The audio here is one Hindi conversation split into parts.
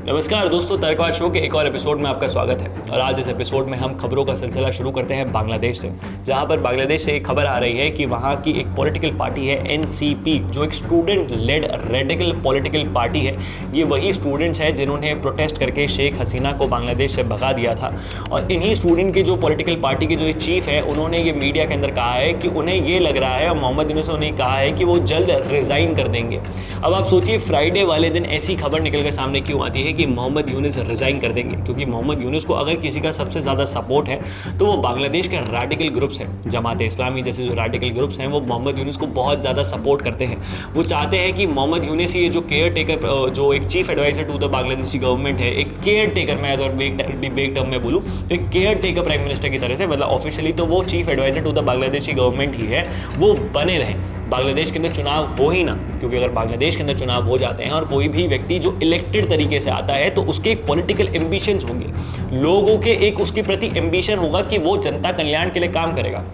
नमस्कार दोस्तों, तर्कवाद शो के एक और एपिसोड में आपका स्वागत है। और आज इस एपिसोड में हम खबरों का सिलसिला शुरू करते हैं बांग्लादेश से, जहां पर बांग्लादेश से एक खबर आ रही है कि वहां की एक पॉलिटिकल पार्टी है एनसीपी, जो एक student led radical political party है। ये वही स्टूडेंट्स हैं जिन्होंने प्रोटेस्ट करके शेख हसीना को बांग्लादेश से भगा दिया था। और इन्हीं स्टूडेंट की जो पॉलिटिकल पार्टी के जो चीफ है, उन्होंने ये मीडिया के अंदर कहा है कि उन्हें ये लग रहा है, और मोहम्मद यूनुस ने कहा है कि वो जल्द रिजाइन कर देंगे। अब आप सोचिए, फ्राइडे वाले दिन ऐसी खबर निकल कर सामने क्यों आती है कि मोहम्मद यूनुस रिजाइन कर देंगे? क्योंकि मोहम्मद यूनुस को अगर किसी का सबसे ज़्यादा सपोर्ट है तो वो बांग्लादेश के रैडिकल ग्रुप्स हैं। जमात इस्लामी जैसे जो रैडिकल ग्रुप्स हैं वो मोहम्मद यूनुस को बहुत ज़्यादा सपोर्ट करते हैं। वो चाहते हैं कि मोहम्मद यूनुस ये जो केयर टेकर, जो एक chief adviser to the Bangladeshi government है, एक केयर टेकर, मैं अगर बेग टर्म में बोलूँ तो एक केयर टेकर प्राइम मिनिस्टर की तरह से, मतलब ऑफिशियली तो वो chief adviser to the Bangladeshi government ही है, वो बने रहें। बांग्लादेश के अंदर चुनाव हो ही ना, क्योंकि अगर बांग्लादेश के अंदर चुनाव हो जाते हैं और कोई भी व्यक्ति जो इलेक्टेड तरीके से आता है तो उसके एक पॉलिटिकल एम्बिशंस होंगे, लोगों के एक उसके प्रति एम्बिशन होगा कि वो जनता कल्याण के लिए काम करेगा।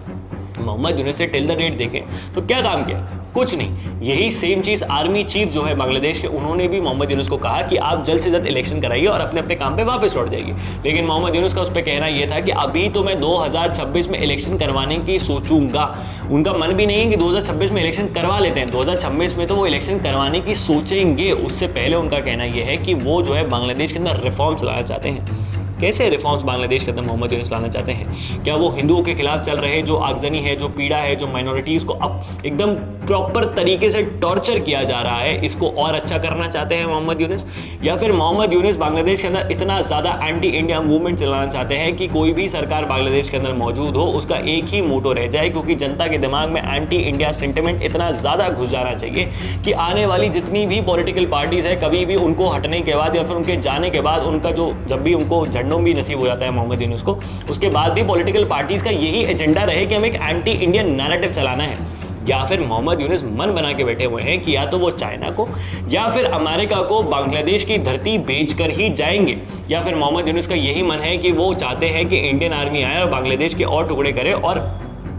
मोहम्मद यूनुस से टिल द डेट देखें तो क्या काम किया? कुछ नहीं। यही सेम चीज़ आर्मी चीफ जो है बांग्लादेश के, उन्होंने भी मोहम्मद यूनुस को कहा कि आप जल्द से जल्द इलेक्शन कराइए और अपने अपने काम पे वापस लौट जाइए। लेकिन मोहम्मद यूनुस का उस पर कहना यह था कि अभी तो मैं 2026 में इलेक्शन करवाने की सोचूंगा। उनका मन भी नहीं है कि 2026 में इलेक्शन करवा लेते हैं, 2026 में तो वो इलेक्शन करवाने की सोचेंगे। उससे पहले उनका कहना यह है कि वो जो है बांग्लादेश के अंदर रिफॉर्म्स लाना चाहते हैं। कैसे रिफॉर्म्स बांग्लादेश के अंदर मोहम्मद यूनुस लाना चाहते हैं? क्या वो हिंदुओं के खिलाफ चल रहे जो आगजनी है, जो पीड़ा है, जो माइनॉरिटीज़ को अब एकदम प्रॉपर तरीके से टॉर्चर किया जा रहा है, इसको और अच्छा करना चाहते हैं मोहम्मद यूनुस? या फिर मोहम्मद यूनुस बांग्लादेश के अंदर इतना ज़्यादा एंटी इंडिया मूवमेंट चलाना चाहते हैं कि कोई भी सरकार बांग्लादेश के अंदर मौजूद हो उसका एक ही मोटो रह जाए, क्योंकि जनता के दिमाग में एंटी इंडिया सेंटिमेंट इतना ज़्यादा घुस जाना चाहिए कि आने वाली जितनी भी पॉलिटिकल पार्टीज़ है, कभी भी उनको हटने के बाद या फिर उनके जाने के बाद, उनका जो जब भी उनको झंडों भी नसीब हो जाता है मोहम्मद यूनुस को, उसके बाद भी पॉलिटिकल पार्टीज का यही एजेंडा रहे कि हमें एक एंटी इंडियन नैरेटिव चलाना है। या फिर मोहम्मद यूनुस मन बना के बैठे हुए हैं कि या तो वो चाइना को या फिर अमेरिका को बांग्लादेश की धरती बेचकर ही जाएंगे। या फिर मोहम्मद यूनुस का यही मन है कि वो चाहते हैं कि इंडियन आर्मी आए और बांग्लादेश के और टुकड़े करे और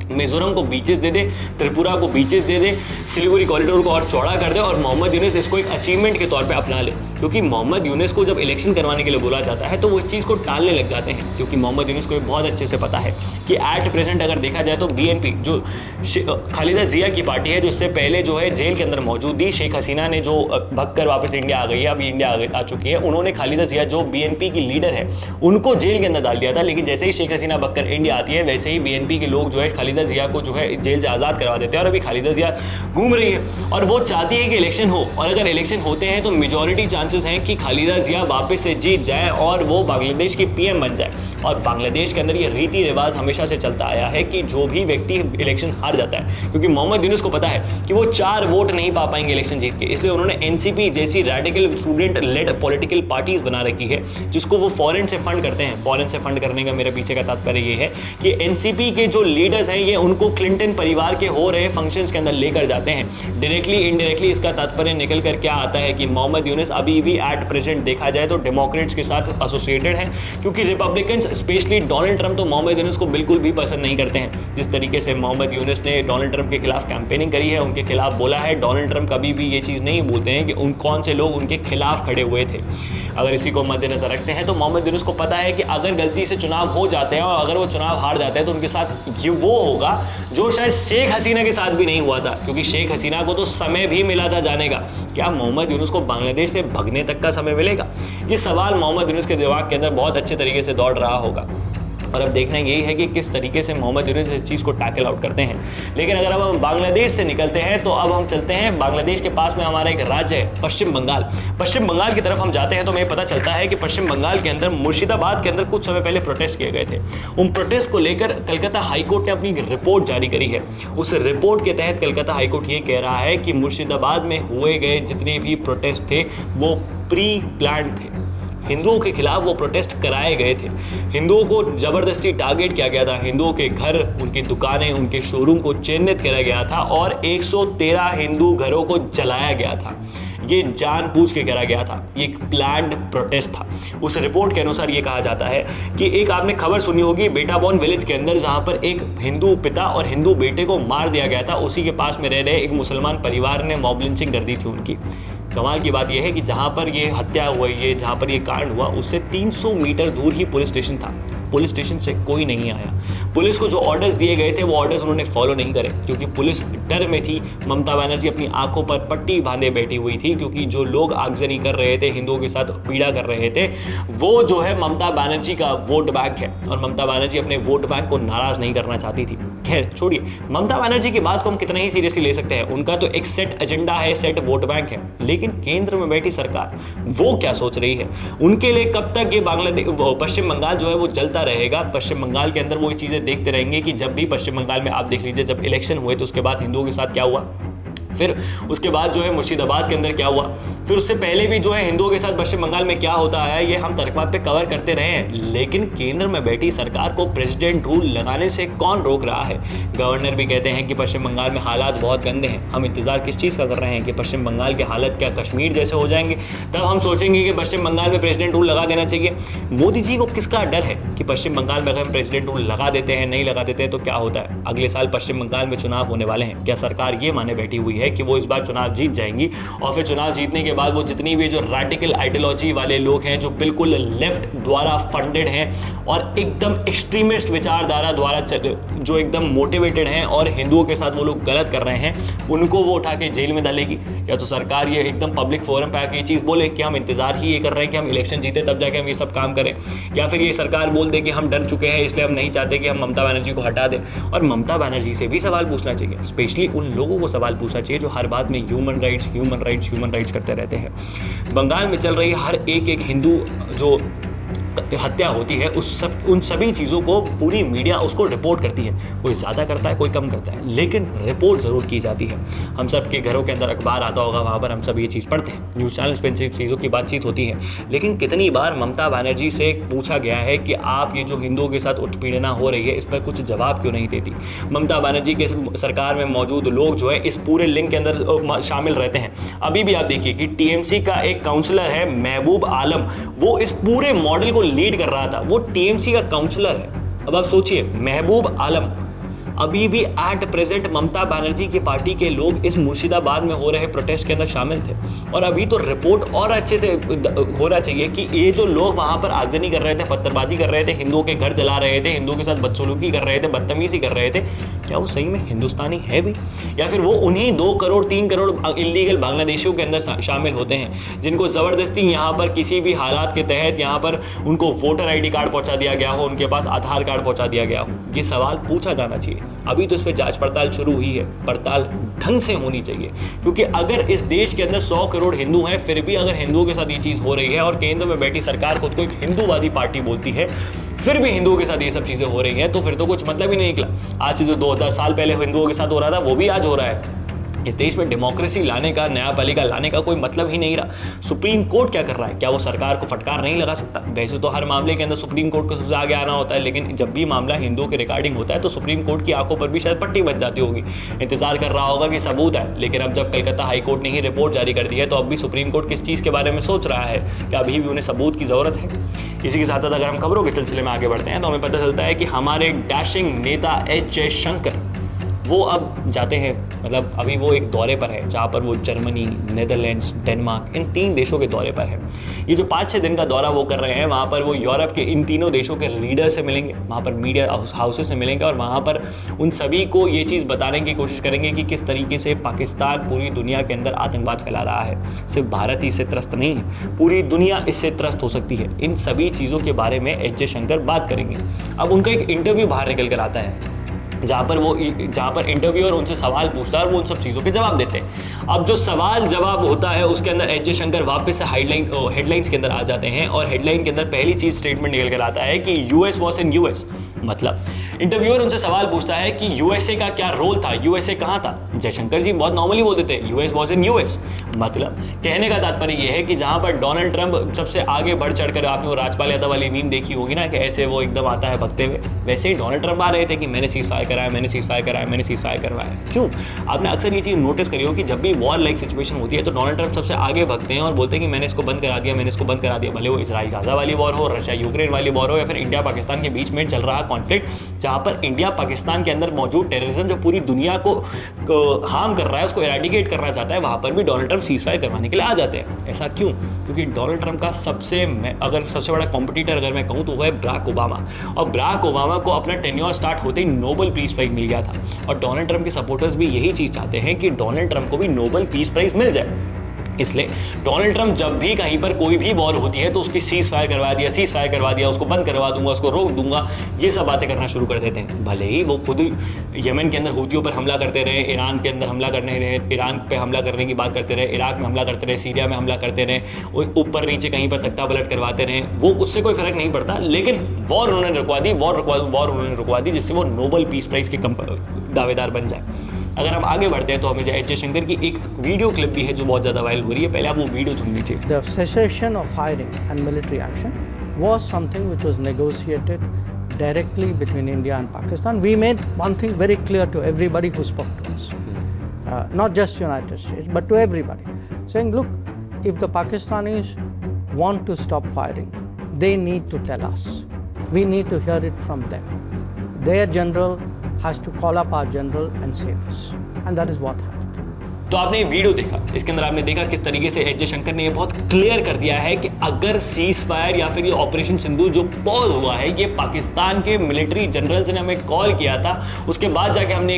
मिजोरम को बीचेस दे दे, त्रिपुरा को बीचेस दे दे, सिलीगुड़ी कॉरिडोर को और चौड़ा कर दे, और मोहम्मद यूनुस इसको एक अचीवमेंट के तौर पे अपना ले। क्योंकि मोहम्मद यूनुस को जब इलेक्शन करवाने के लिए बोला जाता है तो वो इस चीज़ को टालने लग जाते हैं, क्योंकि मोहम्मद यूनुस को बहुत अच्छे से पता है कि एट प्रेजेंट अगर देखा जाए तो बीएनपी जो खालिदा जिया की पार्टी है, जो इससे पहले जो है जेल के अंदर मौजूद थी, शेख हसीना ने जो भगकर वापस इंडिया आ गई है, अभी इंडिया आ चुकी है, उन्होंने खालिदा जिया जो बीएनपी की लीडर है उनको जेल के अंदर डाल दिया था। लेकिन जैसे ही शेख हसीना भगकर इंडिया आती है, वैसे ही बीएनपी के लोग जो है खालिदा जिया को जो है जेल से आज़ाद करवा देते हैं, और अभी खालिदा जिया घूम रही है और वो चाहती है कि इलेक्शन हो। और अगर इलेक्शन होते हैं तो मेजॉरिटी चांसेस हैं कि खालिदा जिया वापस से जीत जाए और वो बांग्लादेश की पीएम बन जाए। और बांग्लादेश के अंदर ये रीति रिवाज हमेशा से चलता आया है कि जो भी व्यक्ति इलेक्शन हार जाता है, क्योंकि मोहम्मद यूनुस को पता है कि वो 4 वोट नहीं पा पाएंगे इलेक्शन जीत के, इसलिए उन्होंने एनसीपी जैसी radical student led political parties बना रखी है, जिसको वो फॉरेन से फंड करते हैं। फॉरेन से फंड करने का मेरे पीछे का तात्पर्य ये है कि एनसीपी के जो लीडर्स हैं ये उनको क्लिंटन परिवार के हो रहे फंक्शंस के अंदर लेकर जाते हैं। डायरेक्टली इनडायरेक्टली इसका तात्पर्य निकल कर क्या आता है कि मोहम्मद यूनुस अभी भी एट प्रेजेंट देखा जाए तो डेमोक्रेट्स के साथ एसोसिएटेड है, क्योंकि रिपब्लिकन्स स्पेशली डोनाल्ड ट्रंप तो मोहम्मद यूनुस को बिल्कुल भी पसंद नहीं करते हैं। जिस तरीके से मोहम्मद यूनुस ने डोनाल्ड ट्रंप के खिलाफ कैंपेनिंग करी है, उनके खिलाफ बोला है, डोनाल्ड ट्रंप कभी भी ये चीज़ नहीं बोलते हैं कि उन कौन से लोग उनके खिलाफ खड़े हुए थे। अगर इसी को मद्देनजर रखते हैं तो मोहम्मद यूनुस को पता है कि अगर गलती से चुनाव हो जाते हैं और अगर वो चुनाव हार जाते हैं तो उनके साथ ये वो होगा जो शायद शेख हसीना के साथ भी नहीं हुआ था, क्योंकि शेख हसीना को तो समय भी मिला था जाने का। क्या मोहम्मद यूनुस को बांग्लादेश से भगने तक का समय मिलेगा? ये सवाल मोहम्मद यूनुस के दिमाग के अंदर बहुत अच्छे तरीके से दौड़ रहा होगा। और अब देखना यही है कि किस तरीके से मोहम्मद यूनुस इस चीज़ को टैकल आउट करते हैं। लेकिन अगर अब हम बांग्लादेश से निकलते हैं तो अब हम चलते हैं बांग्लादेश के पास में हमारा एक राज्य है पश्चिम बंगाल। पश्चिम बंगाल की तरफ हम जाते हैं तो हमें पता चलता है कि पश्चिम बंगाल के अंदर मुर्शिदाबाद के अंदर कुछ समय पहले प्रोटेस्ट किए गए थे। उन प्रोटेस्ट को लेकर कलकत्ता हाईकोर्ट ने अपनी रिपोर्ट जारी करी है। उस रिपोर्ट के तहत कलकत्ता हाईकोर्ट ये कह रहा है कि मुर्शिदाबाद में हुए गए जितने भी प्रोटेस्ट थे वो प्री प्लान्ड थे। हिंदुओं के खिलाफ वो प्रोटेस्ट कराए गए थे। हिंदुओं को ज़बरदस्ती टारगेट किया गया था, हिंदुओं के घर, उनकी दुकानें, उनके शोरूम को चिन्हित किया गया था और 113 हिंदू घरों को जलाया गया था। ये जानबूझ के करा गया था, ये एक प्लान्ड प्रोटेस्ट था। उस रिपोर्ट के अनुसार ये कहा जाता है कि एक आपने खबर सुनी होगी बेटाबॉन विलेज के अंदर, जहाँ पर एक हिंदू पिता और हिंदू बेटे को मार दिया गया था। उसी के पास में रह रहे एक मुसलमान परिवार ने मॉब लिंचिंग कर दी थी उनकी। कमाल की बात यह है कि जहां पर ये हत्या हुई है, जहां पर ये कांड हुआ, उससे 300 मीटर दूर ही पुलिस स्टेशन था। पुलिस स्टेशन से कोई नहीं आया। पुलिस को जो ऑर्डर्स दिए गए थे वो ऑर्डर्स उन्होंने फॉलो नहीं करे, क्योंकि पुलिस डर में थी। ममता बनर्जी अपनी आंखों पर पट्टी बांधे बैठी हुई थी, क्योंकि जो लोग आगजनी कर रहे थे, हिंदुओं के साथ पीड़ा कर रहे थे, वो जो है ममता बनर्जी का वोट बैंक है, और ममता बनर्जी अपने वोट बैंक को नाराज नहीं करना चाहती थी। खैर छोड़िए, ममता बनर्जी की बात को हम कितना ही सीरियसली ले सकते हैं। उनका तो एक सेट एजेंडा है, सेट वोट बैंक है, लेकिन केंद्र में बैठी सरकार वो क्या सोच रही है? उनके लिए कब तक ये बांग्लादेश, पश्चिम बंगाल जो है वो जलता रहेगा? पश्चिम बंगाल के अंदर वो ये चीजें देखते रहेंगे कि जब भी पश्चिम बंगाल में आप देख लीजिए, जब इलेक्शन हुए तो उसके बाद हिंदुओं के साथ क्या हुआ, फिर उसके बाद जो है मुर्शिदाबाद के अंदर क्या हुआ, फिर उससे पहले भी जो है हिंदुओं के साथ पश्चिम बंगाल में क्या होता आया, ये हम तर्कबात पे कवर करते रहे हैं। लेकिन केंद्र में बैठी सरकार को प्रेसिडेंट रूल लगाने से कौन रोक रहा है? गवर्नर भी कहते हैं कि पश्चिम बंगाल में हालात बहुत गंदे हैं। हम इंतजार किस चीज़ का कर रहे हैं कि पश्चिम बंगाल के हालत क्या कश्मीर जैसे हो जाएंगे? तब हम सोचेंगे कि पश्चिम बंगाल में प्रेसिडेंट रूल लगा देना चाहिए। मोदी जी को किसका डर है कि पश्चिम बंगाल में अगर हम प्रेसिडेंट रूल लगा देते हैं, नहीं लगा देते हैं तो क्या होता है? अगले साल पश्चिम बंगाल में चुनाव होने वाले हैं। क्या सरकार ये माने बैठी हुई है कि वो इस बार जीत जाएंगी, और फिर चुनाव जीतने के बाद वो जितनी भी जो रैडिकल आइडियोलॉजी वाले लोग हैं, जो बिल्कुल लेफ्ट द्वारा फंडेड हैं और एकदम एक्सट्रीमिस्ट विचारधारा द्वारा जो एकदम मोटिवेटेड हैं और हिंदुओं के साथ वो लोग गलत कर रहे हैं, उनको वो उठा के जेल में डालेगी? या तो सरकार ये एकदम पब्लिक फोरम पे आके ये चीज़ बोले कि हम इंतजार ही ये कर रहे हैं कि हम इलेक्शन जीते तब जाके हम ये सब काम करें, या फिर ये सरकार बोल दे कि हम डर चुके हैं इसलिए हम नहीं चाहते कि हम ममता बनर्जी को हटा दें? और ममता बनर्जी से भी सवाल पूछना चाहिए, स्पेशली उन लोगों को सवाल पूछना चाहिए जो हर बात में ह्यूमन राइट्स करते रहते हैं। बंगाल में चल रही हर एक हिंदू जो हत्या होती है, उन सभी चीज़ों को पूरी मीडिया उसको रिपोर्ट करती है। कोई ज़्यादा करता है, कोई कम करता है, लेकिन रिपोर्ट ज़रूर की जाती है। हम सब के घरों के अंदर अखबार आता होगा, वहाँ पर हम सब ये चीज़ पढ़ते हैं, न्यूज़ चैनल्स पर इन चीज़ों की बातचीत होती है। लेकिन कितनी बार ममता बनर्जी से पूछा गया है कि आप ये जो हिंदुओं के साथ उत्पीड़ना हो रही है, इस पर कुछ जवाब क्यों नहीं देती? ममता बनर्जी के सरकार में मौजूद लोग जो है इस पूरे लिंक के अंदर शामिल रहते हैं। अभी भी आप देखिए कि टीएमसी का एक काउंसलर है महबूब आलम, वो इस पूरे मॉडल को लीड कर रहा था, वो टीएमसी का काउंसलर है। अब आप सोचिए, महबूब आलम अभी भी एट प्रेजेंट ममता बनर्जी की पार्टी के लोग इस मुर्शिदाबाद में हो रहे प्रोटेस्ट के अंदर शामिल थे, और अभी तो रिपोर्ट और अच्छे से होना चाहिए कि ये जो लोग वहां पर आगजनी कर रहे थे, पत्थरबाजी कर रहे थे, हिंदुओं के घर जला रहे थे, हिंदुओं के साथ बदसलूकी कर रहे थे, बदतमीजी कर रहे थे, क्या वो सही में हिंदुस्तानी है भी, या फिर वो उन्हीं 2 करोड़ 3 करोड़ इलीगल बांग्लादेशियों के अंदर शामिल होते हैं जिनको ज़बरदस्ती यहाँ पर किसी भी हालात के तहत यहाँ पर उनको वोटर ID कार्ड पहुँचा दिया गया हो, उनके पास आधार कार्ड पहुँचा दिया गया हो? ये सवाल पूछा जाना चाहिए। अभी तो इस पर जांच पड़ताल शुरू हुई है, पड़ताल ढंग से होनी चाहिए, क्योंकि अगर इस देश के अंदर 100 करोड़ हिंदू हैं, फिर भी अगर हिंदुओं के साथ ये चीज़ हो रही है और केंद्र में बैठी सरकार खुद को एक हिंदूवादी पार्टी बोलती है, फिर भी हिंदुओं के साथ ये सब चीज़ें हो रही हैं, तो फिर तो कुछ मतलब ही नहीं निकला। आज से जो 2000 साल पहले हिंदुओं के साथ हो रहा था वो भी आज हो रहा है। इस देश में डेमोक्रेसी लाने का, न्यायपालिका लाने का कोई मतलब ही नहीं रहा। सुप्रीम कोर्ट क्या कर रहा है? क्या वो सरकार को फटकार नहीं लगा सकता? वैसे तो हर मामले के अंदर सुप्रीम कोर्ट को सबसे आगे आना होता है, लेकिन जब भी मामला हिंदुओं के रिगार्डिंग होता है तो सुप्रीम कोर्ट की आंखों पर भी शायद पट्टी बन जाती होगी। इंतजार कर रहा होगा कि सबूत है, लेकिन अब जब कलकत्ता हाई कोर्ट ने ही रिपोर्ट जारी कर दी है, तो अब भी सुप्रीम कोर्ट किस चीज़ के बारे में सोच रहा है? क्या अभी भी उन्हें सबूत की ज़रूरत है? इसी के साथ साथ अगर हम खबरों के सिलसिले में आगे बढ़ते हैं तो हमें पता चलता है कि हमारे डैशिंग नेता एच जयशंकर वो अब जाते हैं, मतलब अभी वो एक दौरे पर है जहाँ पर वो जर्मनी, नेदरलैंड्स, डेनमार्क, इन 3 देशों के दौरे पर है। ये जो 5-6 दिन का दौरा वो कर रहे हैं, वहाँ पर वो यूरोप के इन तीनों देशों के लीडर से मिलेंगे, वहाँ पर मीडिया हाउसेस से मिलेंगे, और वहाँ पर उन सभी को ये चीज़ बताने की कोशिश करेंगे कि किस तरीके से पाकिस्तान पूरी दुनिया के अंदर आतंकवाद फैला रहा है। सिर्फ भारत ही इससे त्रस्त नहीं है, पूरी दुनिया इससे त्रस्त हो सकती है। इन सभी चीज़ों के बारे में एच जयशंकर बात करेंगे। अब उनका एक इंटरव्यू बाहर निकल कर आता है जहाँ पर इंटरव्यूअर उनसे सवाल पूछता है और वो उन सब चीज़ों के जवाब देते हैं। अब जो सवाल जवाब होता है उसके अंदर एच जयशंकर वापस से हेडलाइंस के अंदर आ जाते हैं, और हेडलाइन के अंदर पहली चीज़ स्टेटमेंट निकल कर आता है कि यूएस वॉज इन यूएस। मतलब इंटरव्यूअर उनसे सवाल पूछता है कि यूएसए का क्या रोल था, यूएसए कहाँ था? जयशंकर जी बहुत नॉर्मली बोल देते हैं यूएस वॉज इन यूएस। मतलब कहने का तात्पर्य यह है कि जहाँ पर डोनाल्ड ट्रंप सबसे आगे बढ़ चढ़कर, आपने वो राजपाल यादव वाली मीम देखी होगी ना कि ऐसे वो एकदम आता है भगते हुए, वैसे ही डोनाल्ड ट्रंप आ रहे थे कि मैंने सीज फायर कराया, मैंने सीज फायर कराया, मैंने सीज फायर करवाया। क्यों? आपने अक्सर ये चीज़ नोटिस करी हो कि जब भी वॉर लाइक सिचुएशन होती है तो डोनाल्ड ट्रंप सबसे आगे भगते हैं और बोलते हैं कि मैंने इसको बंद करा दिया, मैंने इसको बंद करा दिया। भले वो इसराइल गाजा वाली वॉर हो, रशिया यूक्रेन वाली वॉर हो, या फिर इंडिया पाकिस्तान के बीच में चल रहा कॉन्फ्लिक्ट, जहाँ पर इंडिया पाकिस्तान के अंदर मौजूद टेररिज्म जो पूरी दुनिया को हार्म कर रहा है, उसको इरेडिकेट करना चाहता है, वहाँ पर भी डोनाल्ड ट्रंप सीज फायर करवाने के लिए आ जाते हैं। ऐसा क्यों? क्योंकि डोनाल्ड ट्रंप का सबसे बड़ा कॉम्पिटिटर अगर मैं कहूँ तो वो है बराक ओबामा, और बराक ओबामा को अपना टेन्योर स्टार्ट होते ही नोबेल पीस प्राइज मिल गया था, और डोनाल्ड ट्रंप के सपोर्टर्स भी यही चीज़ चाहते हैं कि डोनाल्ड ट्रंप को भी नोबेल पीस प्राइज मिल जाए। इसलिए डोनाल्ड ट्रंप जब भी कहीं पर कोई भी वॉर होती है तो उसकी सीज फायर करवा दिया, उसको बंद करवा दूंगा, उसको रोक दूंगा, ये सब बातें करना शुरू कर देते हैं। भले ही वो खुद यमन के अंदर हूतियों पर हमला करते रहे, ईरान के अंदर हमला करने रहे, ईरान पे हमला करने की बात करते रहे, इराक में हमला करते रहे, सीरिया में हमला करते रहे, ऊपर नीचे कहीं पर तख्ता पलट करवाते रहे, वो उससे कोई फर्क नहीं पड़ता। लेकिन वॉर उन्होंने रुकवा दी जिससे वो नोबेल पीस प्राइज के दावेदार बन जाए। अगर हम आगे बढ़ते हैं तो हमें एच जयशंकर की एक वीडियो क्लिप भी है जो बहुत ज़्यादा वायरल हो रही है, पहले आप वो वीडियो सुन लीजिए। The cessation of firing and military action was something which was negotiated directly between India and Pakistan. We made one thing very clear to everybody who spoke to us, not just United States, but to everybody, saying, look, if the Pakistanis want to stop firing, they need to tell us. We need to hear it from them. Their general has to call up our general and say this, and that is what happened. तो आपने ये वीडियो देखा, इसके अंदर आपने देखा किस तरीके से एच जयशंकर ने ये बहुत क्लियर कर दिया है कि अगर सीज फायर या फिर ये ऑपरेशन सिंदूर जो पॉज हुआ है, ये पाकिस्तान के मिलिट्री जनरल्स ने हमें कॉल किया था, उसके बाद जाके हमने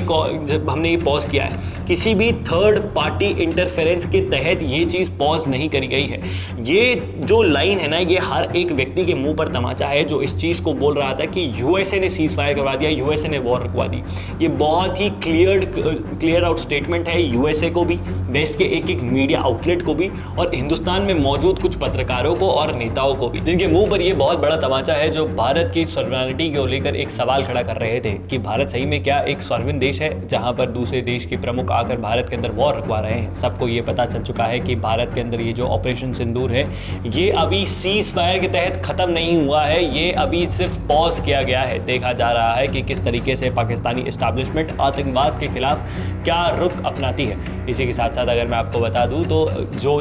ये पॉज किया है। किसी भी थर्ड पार्टी इंटरफेरेंस के तहत ये चीज़ पॉज नहीं करी गई है। ये जो लाइन है ना, ये हर एक व्यक्ति के मुंह पर तमाचा है जो इस चीज़ को बोल रहा था कि यूएसए ने सीज फायर करवा दिया, यूएसए ने वॉर रुकवा दी। ये बहुत ही क्लियर आउट स्टेटमेंट है यूएसए को भी, वेस्ट के एक मीडिया आउटलेट को भी, और हिंदुस्तान में मौजूद कुछ पत्रकारों को और नेताओं को भी, जिनके मुंह पर ये बहुत बड़ा तमाचा है, जो भारत की सॉवरेनिटी को लेकर एक सवाल खड़ा कर रहे थे कि भारत सही में क्या एक सॉवरेन देश है जहां पर दूसरे देश के प्रमुख आकर भारत के अंदर वॉर रखवा रहे हैं। सबको ये पता चल चुका है कि भारत के अंदर ये जो ऑपरेशन सिंदूर है ये अभी सीज फायर के तहत खत्म नहीं हुआ है, ये अभी सिर्फ पॉज किया गया है। देखा जा रहा है कि किस तरीके से पाकिस्तानी एस्टैब्लिशमेंट आतंकवाद के खिलाफ क्या रुख अपनाती है। इसी के साथ साथ अगर मैं आपको बता दूं तो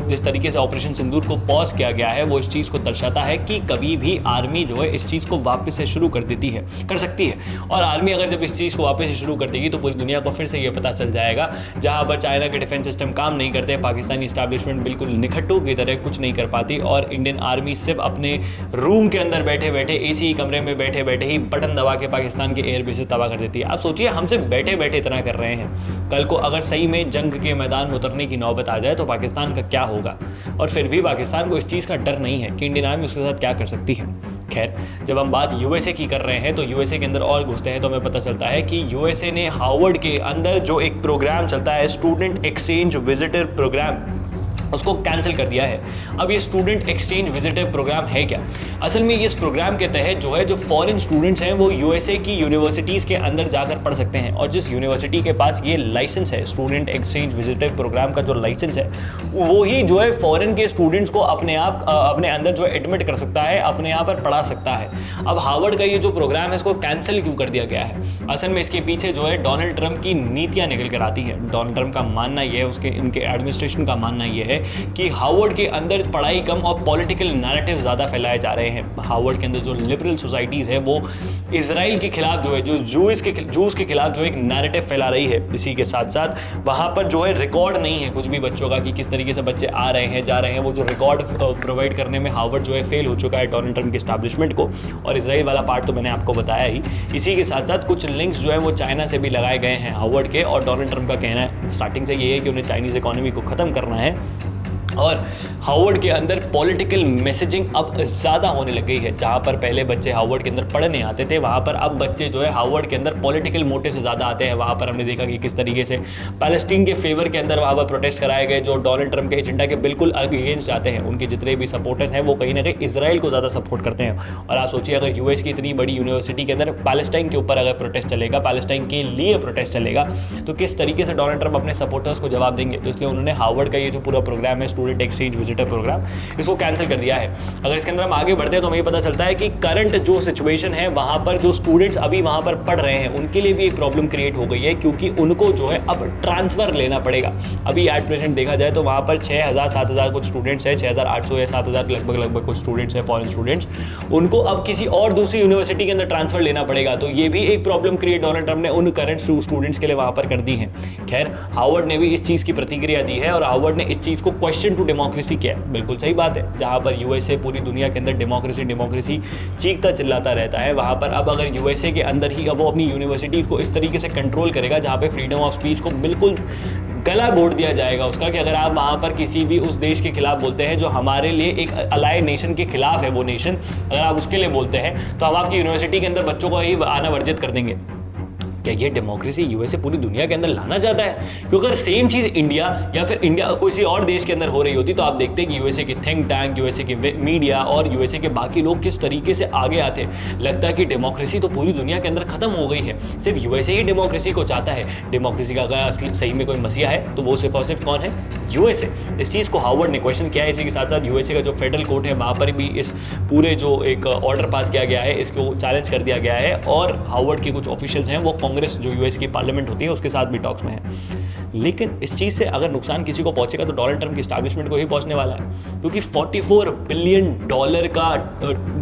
जिस तरीके से ऑपरेशन सिंदूर को पॉज किया गया है वो इस चीज़ को दर्शाता है कि कभी भी आर्मी जो है इस चीज़ को वापस से शुरू कर सकती है। और आर्मी अगर जब इस चीज़ को वापस से शुरू कर देगी तो पूरी दुनिया को फिर से ये पता चल जाएगा, जहां पर चाइना के डिफेंस सिस्टम काम नहीं करते, पाकिस्तानी एस्टैब्लिशमेंट बिल्कुल निखट्टू की तरह कुछ नहीं कर पाती, और इंडियन आर्मी सिर्फ अपने रूम के अंदर बैठे बैठे, एसी कमरे में बैठे बैठे ही बटन दबा के पाकिस्तान के एयर बेसेस तबाह कर देती है। आप सोचिए, हम सिर्फ बैठे बैठे इतना कर रहे हैं, कल को अगर सही में जंग के मैदान में उतरने की नौबत आ जाए तो पाकिस्तान का क्या होगा। और फिर भी पाकिस्तान को इस चीज़ का डर नहीं है कि इंडियन आर्मी उसके साथ क्या कर सकती है। खैर, जब हम बात यूएसए की कर रहे हैं तो यूएसए के अंदर और घुसते हैं तो हमें पता चलता है कि यूएसए ने हार्वर्ड के अंदर जो एक प्रोग्राम चलता है, स्टूडेंट एक्सचेंज विजिटर प्रोग्राम, उसको कैंसिल कर दिया है। अब ये स्टूडेंट एक्सचेंज विजिटर प्रोग्राम है क्या? असल में इस प्रोग्राम के तहत जो फॉरेन स्टूडेंट्स हैं वो यूएसए की यूनिवर्सिटीज़ के अंदर जाकर पढ़ सकते हैं, और जिस यूनिवर्सिटी के पास ये लाइसेंस है, स्टूडेंट एक्सचेंज विजिटर प्रोग्राम का जो लाइसेंस है, वो ही फॉरेन के स्टूडेंट्स को अपने अंदर एडमिट कर सकता है, अपने यहाँ पर पढ़ा सकता है। अब हार्वर्ड का ये जो प्रोग्राम है इसको कैंसिल क्यों कर दिया गया है? असल में इसके पीछे डोनाल्ड ट्रंप की नीतियाँ निकल कर आती है। डोनाल्ड ट्रंप का मानना ये है, इनके एडमिनिस्ट्रेशन का मानना ये है कि हार्वर्ड के अंदर पढ़ाई कम और पॉलिटिकल नैरेटिव ज़्यादा फैलाए जा रहे हैं। हार्वर्ड के अंदर जो लिबरल सोसाइटीज़ है वो इजराइल के खिलाफ जूस के खिलाफ एक नैरेटिव फैला रही है। इसी के साथ साथ वहाँ पर रिकॉर्ड नहीं है कुछ भी बच्चों का कि किस तरीके से बच्चे आ रहे हैं जा रहे हैं। वो जो रिकॉर्ड प्रोवाइड करने में हार्वर्ड फेल हो चुका है डोनाल्ड ट्रंप के एस्टैब्लिशमेंट को, और इजराइल वाला पार्ट तो मैंने आपको बताया ही। इसी के साथ साथ कुछ लिंक्स वो चाइना से भी लगाए गए हैं हार्वर्ड के, और डोनाल्ड ट्रंप का कहना है स्टार्टिंग से ये है कि उन्हें चाइनीज़ इकोनॉमी को ख़त्म करना है। और हार्वर्ड के अंदर पॉलिटिकल मैसेजिंग अब ज़्यादा होने लग गई है। जहाँ पर पहले बच्चे हार्वर्ड के अंदर पढ़ने आते थे, वहाँ पर अब बच्चे हार्वर्ड के अंदर पॉलिटिकल मोटिव से ज़्यादा आते हैं। वहाँ पर हमने देखा कि किस तरीके से पैलेस्टीन के फेवर के अंदर वहाँ पर प्रोटेस्ट कराए गए, जो डोनाल्ड ट्रंप के एजेंडा के बिल्कुल अगेंस्ट जाते हैं। उनके जितने भी सपोर्टर्स हैं वो कहीं ना कहीं इसराइल को ज़्यादा सपोर्ट करते हैं। और आप सोचिए, अगर यूएस की इतनी बड़ी यूनिवर्सिटी के अंदर पैलेस्टाइन के ऊपर अगर प्रोटेस्ट चलेगा, पैलेस्टाइन के लिए प्रोटेस्ट चलेगा, तो किस तरीके से डोनाल्ड ट्रंप अपने सपोर्टर्स को जवाब देंगे। तो इसलिए उन्होंने हार्वर्ड का ये जो पूरा प्रोग्राम है स्टूडेंट एक्सचेंज विजिटर प्रोग्राम, इसको कैंसिल कर दिया है। अगर इसके अंदर हम आगे बढ़ते हैं तो हमें पता चलता है कि करंट जो सिचुएशन है वहाँ पर जो स्टूडेंट्स अभी वहाँ पर पढ़ रहे हैं उनके लिए भी एक प्रॉब्लम क्रिएट हो गई है, क्योंकि उनको जो है अब ट्रांसफ़र लेना पड़ेगा। अभी एट प्रेजेंट देखा जाए तो वहाँ पर 6,000 7,000 कुछ स्टूडेंट्स हैं, 6,800 या 7,000 लगभग कुछ स्टूडेंट्स हैं फॉरेन स्टूडेंट्स, उनको अब किसी और दूसरी यूनिवर्सिटी के अंदर ट्रांसफर लेना पड़ेगा। तो ये भी एक प्रॉब्लम क्रिएट डोनाल्ड ट्रंप ने उन करंट स्टूडेंट्स के लिए वहाँ पर कर दी है। खैर, हार्वर्ड ने भी इस चीज़ की प्रतिक्रिया दी है और हार्वर्ड ने इस चीज़ को क्वेश्चन टू डेमोक्रेसी किया है। बिल्कुल सही बात है, जहाँ पर यूएसए पूरी दुनिया के अंदर डेमोक्रेसी चीखता चिल्लाता रहता है, वहाँ पर अब अगर यूएसए के अंदर ही अब वो अपनी यूनिवर्सिटी को इस तरीके से कंट्रोल करेगा जहाँ पे फ्रीडम ऑफ स्पीच को बिल्कुल गला घोट दिया जाएगा उसका, कि अगर आप वहाँ पर किसी भी उस देश के खिलाफ बोलते हैं जो हमारे लिए एक अलाइड नेशन के खिलाफ है, वो नेशन अगर आप उसके लिए बोलते हैं तो हम आपकी यूनिवर्सिटी के अंदर बच्चों को ही आना वर्जित कर देंगे। क्या ये डेमोक्रेसी यूएसए पूरी दुनिया के अंदर लाना चाहता है? क्योंकि अगर सेम चीज़ इंडिया या फिर इंडिया किसी और देश के अंदर हो रही होती तो आप देखते हैं कि यूएसए के थिंक टैंक, यूएसए के मीडिया और यूएसए के बाकी लोग किस तरीके से आगे आते। लगता है कि डेमोक्रेसी तो पूरी दुनिया के अंदर खत्म हो गई है, सिर्फ यूएसए ही डेमोक्रेसी को चाहता है। डेमोक्रेसी का अगर असली सही में कोई मसीहा है तो वो सिर्फ और सिर्फ कौन है? यूएसए। इस चीज़ को हार्वर्ड ने क्वेश्चन किया है। इसी के साथ साथ यूएसए का जो फेडरल कोर्ट है वहाँ पर भी इस पूरे जो एक ऑर्डर पास किया गया है इसको चैलेंज कर दिया गया है, और हार्वर्ड के कुछ ऑफिशियल्स हैं वो कांग्रेस जो यूएस की पार्लियामेंट होती है उसके साथ भी टॉक्स में है। लेकिन इस चीज़ से अगर नुकसान किसी को पहुंचेगा तो डोनाल्ड ट्रंप की एस्टैब्लिशमेंट को ही पहुंचने वाला है, क्योंकि $44 बिलियन का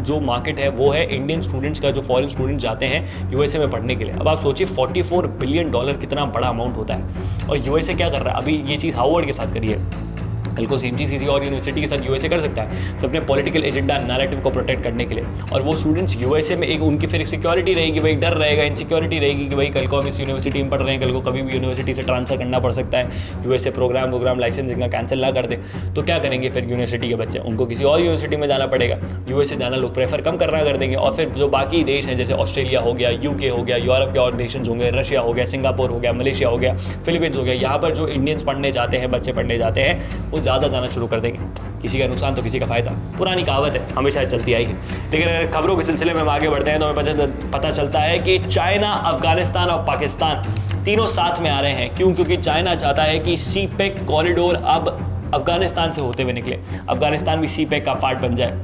जो मार्केट है वो है इंडियन स्टूडेंट्स का, जो फॉरेन स्टूडेंट जाते हैं यूएसए में पढ़ने के लिए। अब आप सोचिए $44 बिलियन कितना बड़ा अमाउंट होता है, और यूएसए क्या कर रहा है? अभी ये चीज़ हार्वर्ड के साथ करी है, कल को सेम चीज़ किसी और यूनिवर्सिटी के साथ यूएसए कर सकता है अपने पॉलिटिकल एजेंडा नैरेटिव को प्रोटेक्ट करने के लिए। और वो स्टूडेंट्स यूएसए में एक उनकी फिर सिक्योरिटी रहेगी, भाई डर रहेगा, इनसिक्योरिटी रहेगी कि भाई कल को हम इस यूनिवर्सिटी में पढ़ रहे हैं, कल को कभी भी यूनिवर्सिटी से ट्रांसफर करना पड़ सकता है, यूएसए प्रोग्राम लाइसेंसिंग का कैंसिल ना कर दे तो क्या करेंगे फिर यूनिवर्सिटी के बच्चे? उनको किसी और यूनिवर्सिटी में जाना पड़ेगा। यूएसए जाना लोग प्रेफर कम करना कर देंगे, और फिर जो बाकी देश हैं जैसे ऑस्ट्रेलिया हो गया, यूके हो गया, यूरोप के और नेशंस होंगे, रशिया हो गया, सिंगापुर हो गया, मलेशिया हो गया, फिलीपींस हो गया, यहाँ पर जो इंडियंस पढ़ने जाते हैं, बच्चे पढ़ने जाते हैं, वो ज़्यादा जाना शुरू कर देंगे। किसी का नुकसान तो किसी का फायदा, पुरानी कहावत है, हमेशा चलती आई है। लेकिन अगर खबरों के सिलसिले में हम आगे बढ़ते हैं तो हमें पता चलता है कि चाइना, अफगानिस्तान और पाकिस्तान तीनों साथ में आ रहे हैं। क्यों? क्योंकि चाइना चाहता है कि सीपेक कॉरिडोर अब अफगानिस्तान से होते हुए निकले, अफगानिस्तान भी सीपेक का पार्ट बन जाए।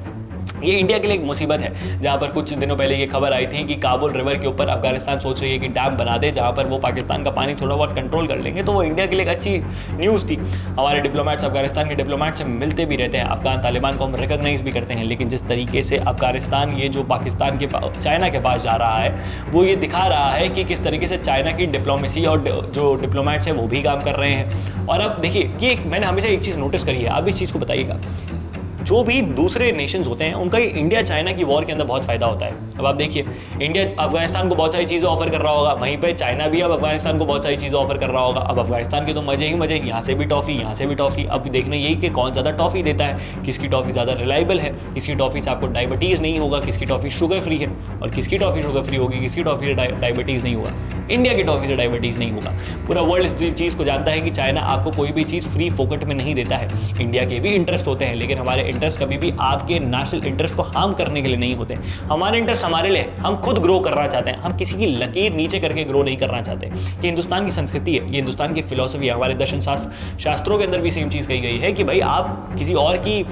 ये इंडिया के लिए एक मुसीबत है, जहाँ पर कुछ दिनों पहले ये खबर आई थी कि काबुल रिवर के ऊपर अफगानिस्तान सोच रही है कि डैम बना दे, जहाँ पर वो पाकिस्तान का पानी थोड़ा बहुत कंट्रोल कर लेंगे। तो वो इंडिया के लिए एक अच्छी न्यूज़ थी। हमारे डिप्लोमेट्स अफगानिस्तान के डिप्लोमेट से मिलते भी रहते हैं, अफगान तालिबान को हम रिकॉग्नाइज भी करते हैं, लेकिन जिस तरीके से अफगानिस्तान ये जो पाकिस्तान के चाइना के पास जा रहा है वो ये दिखा रहा है कि किस तरीके से चाइना की डिप्लोमेसी और जो डिप्लोमेट्स हैं वो भी काम कर रहे हैं। और अब देखिए, ये मैंने हमेशा एक चीज़ नोटिस करी है, आप इस चीज़ को बताइएगा, जो भी दूसरे नेशंस होते हैं उनका इंडिया चाइना की वॉर के अंदर बहुत फायदा होता है। अब आप देखिए, इंडिया अफगानिस्तान को बहुत सारी चीज़ें ऑफर कर रहा होगा, वहीं पे चाइना भी अब अफगानिस्तान को बहुत सारी चीज़ें ऑफर कर रहा होगा। अब अफगानिस्तान के तो मजे ही मजे, यहाँ से भी टॉफ़ी, यहाँ से भी टॉफ़ी। अब देखना यही कि कौन ज़्यादा टॉफ़ी देता है, किसकी टॉफ़ी ज़्यादा रिलायबल है, किसकी टॉफ़ी से आपको डायबिटीज़ नहीं होगा, किसकी टॉफ़ी शुगर फ्री है, और किसकी टॉफ़ी शुगर फ्री होगी, किसकी टॉफ़ी से डायबिटीज़ नहीं होगा। इंडिया की टॉफ़ी से डायबिटीज़ नहीं होगा। पूरा वर्ल्ड इस चीज़ को जानता है कि चाइना आपको कोई भी चीज़ फ्री फोकट में नहीं देता है। इंडिया के भी इंटरेस्ट होते हैं, लेकिन हमारे इंटरेस्ट कभी भी आपके नेशनल इंटरेस्ट को हार्म करने के लिए नहीं होते। हमारे इंटरेस्ट हमारे लिए, हम खुद ग्रो करना चाहते हैं, हम किसी की लकीर नीचे करके ग्रो नहीं करना चाहते। ये हिंदुस्तान की संस्कृति है, ये हिंदुस्तान की फिलॉसफी है। हमारे दर्शन शास्त्रों के अंदर भी सेम चीज़ कही गई है कि भाई आप किसी और की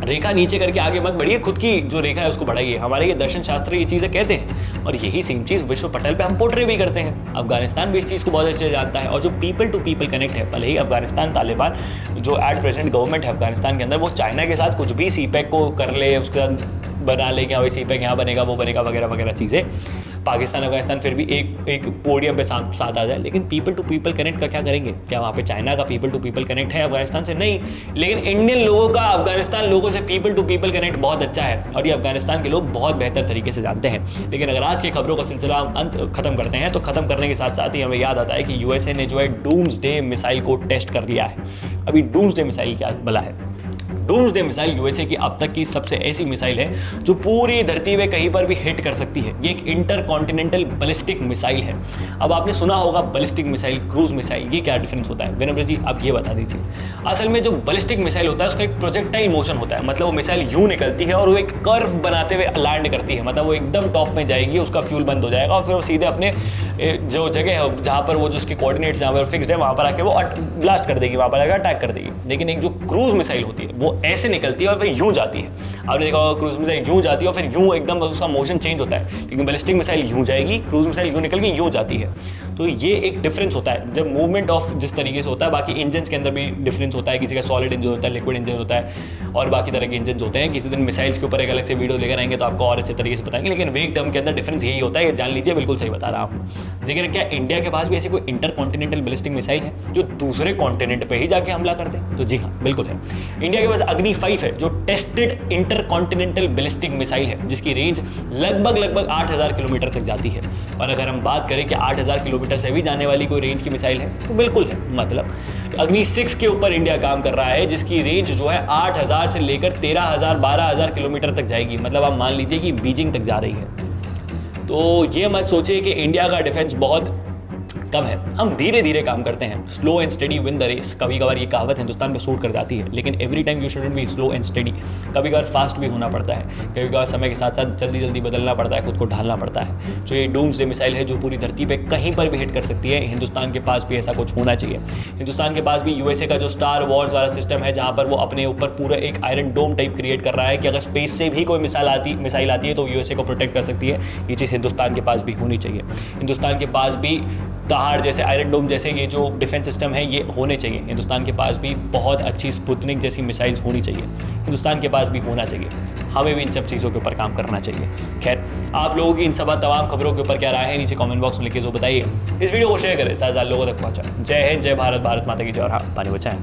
रेखा नीचे करके आगे मत बढ़िए, खुद की जो रेखा है उसको बढ़ाइए। हमारे ये दर्शन शास्त्र ये चीज़ें कहते हैं, और यही सेम चीज़ विश्व पटल पे हम पोर्ट्रे भी करते हैं। अफगानिस्तान भी इस चीज़ को बहुत अच्छे से जानता है, और जो पीपल टू पीपल कनेक्ट है, भले ही अफगानिस्तान तालिबान जो एट प्रेजेंट गवर्नमेंट है अफगानिस्तान के अंदर, वो चाइना के साथ कुछ भी सीपैक को कर ले, उसके साथ बना ले कि हाँ भाई सीपैक यहाँ बनेगा, वो बनेगा, वगैरह वगैरह चीज़ें, पाकिस्तान अफगानिस्तान फिर भी एक पोडियम पे साथ आ जाए। लेकिन पीपल टू पीपल कनेक्ट का क्या करेंगे? क्या वहाँ पे चाइना का पीपल टू पीपल कनेक्ट है अफगानिस्तान से? नहीं। लेकिन इंडियन लोगों का अफगानिस्तान लोगों से पीपल टू पीपल कनेक्ट बहुत अच्छा है, और ये अफगानिस्तान के लोग बहुत बेहतर तरीके से जानते हैं। लेकिन अगर आज के खबरों का सिलसिला हम अंत खत्म करते हैं, तो खत्म करने के साथ साथ ही हमें याद आता है कि यूएसए ने जो है डूम्सडे मिसाइल को टेस्ट कर लिया है। अभी डूम्सडे मिसाइल क्या भला है? डूम्सडे मिसाइल यूएसए की अब तक की सबसे ऐसी मिसाइल है जो पूरी धरती में कहीं पर भी हिट कर सकती है। ये एक इंटरकॉन्टिनेंटल बैलिस्टिक मिसाइल है। अब आपने सुना होगा बैलिस्टिक मिसाइल, क्रूज मिसाइल, ये क्या डिफरेंस होता है? विनम्र जी आप ये बता दीजिए। असल में जो बैलिस्टिक मिसाइल होता है उसका एक प्रोजेक्टाइल मोशन होता है, मतलब वो मिसाइल यूं निकलती है और वो एक कर्व बनाते हुए लैंड करती है, मतलब वो एकदम टॉप में जाएगी, उसका फ्यूल बंद हो जाएगा और फिर वो सीधे अपने जो जगह है जहाँ पर वो जो उसके कोऑर्डिनेट्स जहाँ पर फिक्स्ड है वहाँ पर आके वो ब्लास्ट कर देगी, वहाँ पर आकर अटैक कर देगी। लेकिन एक जो क्रूज मिसाइल होती है वो ऐसे निकलती है और फिर यूं जाती है। आपने देखा होगा क्रूज मिसाइल यूं जाती है और फिर यूं एकदम उसका मोशन चेंज होता है, लेकिन बैलिस्टिक मिसाइल यूं जाएगी, क्रूज मिसाइल यूं निकल के यूं जाती है। तो ये एक डिफरेंस होता है जब मूवमेंट ऑफ जिस तरीके से होता है। बाकी इंजन के अंदर भी डिफरेंस होता है, किसी का सॉलिड इंजन होता है, लिक्विड इंजन होता है और बाकी तरह के इंजन होते हैं। किसी दिन मिसाइल्स के ऊपर एक अलग से वीडियो लेकर आएंगे तो आपको और अच्छे तरीके से बताएंगे, लेकिन वेग टर्म के अंदर डिफरेंस यही होता है, ये जान लीजिए, बिल्कुल सही बता रहा हूँ। लेकिन क्या इंडिया के पास भी ऐसी कोई इंटर कॉन्टिनेंटल बैलिस्टिक मिसाइल है जो दूसरे कॉन्टिनेंट पे ही जाके हमला करते हैं? तो जी हाँ, बिल्कुल है। इंडिया के पास अग्नि 5 है जो tested inter continental ballistic missile है, जिसकी रेंज लगभग 8000 किलोमीटर तक जाती है। और अगर हम बात करें कि 8000 किलोमीटर से भी जाने वाली कोई रेंज की मिसाइल है तो बिल्कुल है। मतलब अग्नि 6 के ऊपर इंडिया काम कर रहा है, जिसकी रेंज जो है 8000 से लेकर 13000 12000 किलोमीटर तक जाएगी। मतलब आप मान लीजिए कि बीजिंग तक जा रही है। तो ये मत सोचिए कि इंडिया का डिफेंस बहुत कम है। हम धीरे धीरे काम करते हैं, slow and steady win the race. कभी कभार ये कहावत हिंदुस्तान में सूट कर जाती है, लेकिन every time you shouldn't be slow and study. कभी कभार फास्ट भी होना पड़ता है, कभी कभार समय के साथ साथ जल्दी जल्दी बदलना पड़ता है, खुद को ढालना पड़ता है। जो ये डूम्सडे मिसाइल है जो पूरी धरती पे कहीं पर भी हिट कर सकती है, हिंदुस्तान के पास भी ऐसा कुछ होना चाहिए। हिंदुस्तान के पास भी यूएसए का जो स्टार वॉर्स वाला सिस्टम है, जहाँ पर वो अपने ऊपर पूरा एक आयरन डोम टाइप क्रिएट कर रहा है कि अगर स्पेस से भी कोई मिसाइल आती है तो यूएसए को प्रोटेक्ट कर सकती है। ये चीज़ हिंदुस्तान के पास भी होनी चाहिए। हिंदुस्तान के पास भी दहाड़ जैसे, आयरन डोम जैसे ये जो डिफेंस सिस्टम है ये होने चाहिए। हिंदुस्तान के पास भी बहुत अच्छी स्पुतनिक जैसी मिसाइल्स होनी चाहिए, हिंदुस्तान के पास भी होना चाहिए। हमें भी इन सब चीज़ों के ऊपर काम करना चाहिए। खैर, आप लोगों की इन सब तमाम खबरों के ऊपर क्या राय है नीचे कमेंट बॉक्स में लिख के जो बताइए। इस वीडियो को शेयर करें, 7,000 लोगों तक पहुँचाएं। जय हिंद, जय भारत, भारत माता की जय, और हाँ, पानी बचाएं।